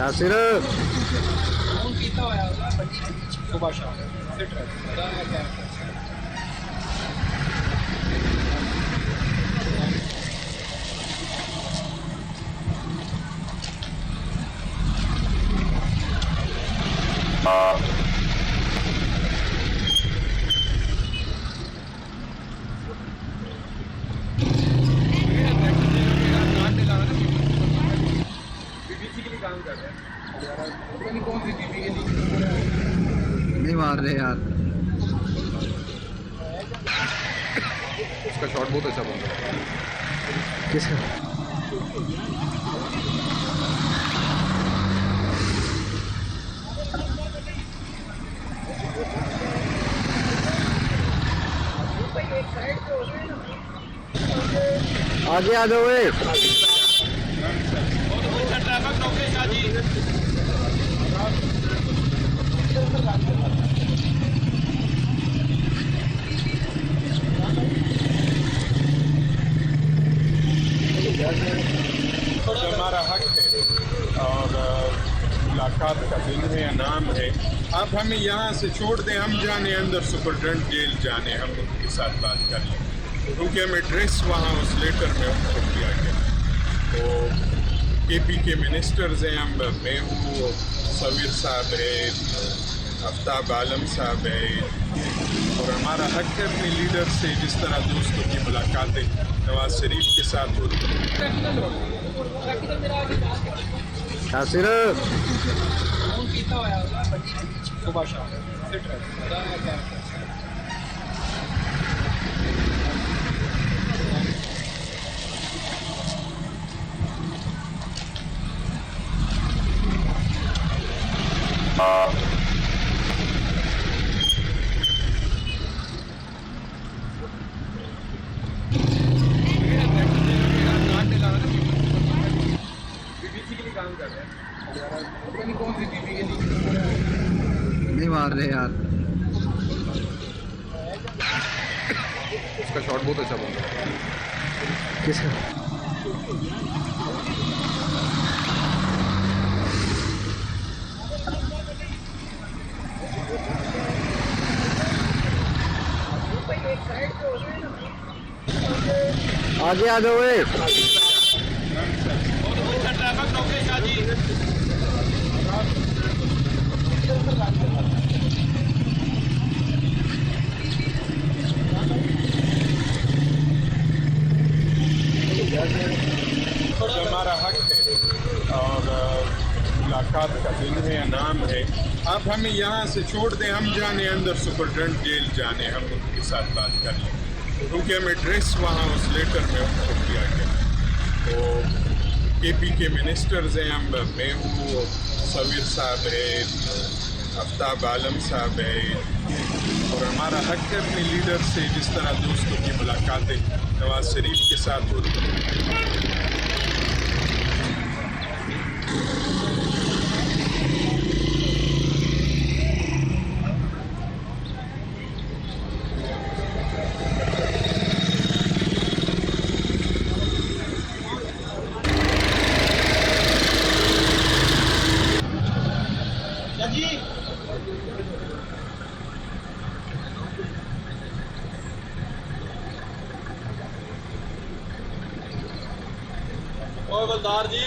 यासिर सुबह शाम फिट रहता है। काम कर रहे हैं कौन सी टीवी के लिए नहीं मार रहे यार। उसका शॉट बहुत अच्छा बन रहा है। किसका? आगे आ जाओ वे। हमारा हक है और मुलाकात का दिन है, इनाम है। आप हमें यहाँ से छोड़ दें, हम जाने अंदर सुपरटेंडेंट जेल जाने, हम उनके साथ बात कर लें, क्योंकि हमें एड्रेस वहाँ उस लेटर में उनको दिया गया। तो केपी के मिनिस्टर्स हैं, हम मैं हूँ, सवीर साहब है, आफ्ताब आलम साहब है, और हमारा हक है अपने लीडर से जिस तरह दोस्तों की मुलाकातें नवाज शरीफ के साथ होती हैं। यासिर सुबह शाम फिट रहता है। काम कर रहे हैं कौन सी टीवी के लिए नहीं मार रहे यार। उसका शॉट बहुत अच्छा बन रहा है। किसका? आगे आ जाओ वे। हमारा हक है और मुलाकात का दिन है, इनाम है। आप हमें यहाँ से छोड़ दें, हम जाने अंदर सुपरटेंडेंट जेल जाने, हम उनके साथ बात कर लें, क्योंकि हम एड्रेस वहाँ उस लेटर में उनको दिया गया। तो केपी के मिनिस्टर्स हैं, हम मैं हूँ, सवीर साहब है, आफ्ताब आलम साहब है, और हमारा हक है अपने लीडर से जिस तरह दोस्तों की मुलाकातें नवाज शरीफ के साथ होती हैं। और बलदार जी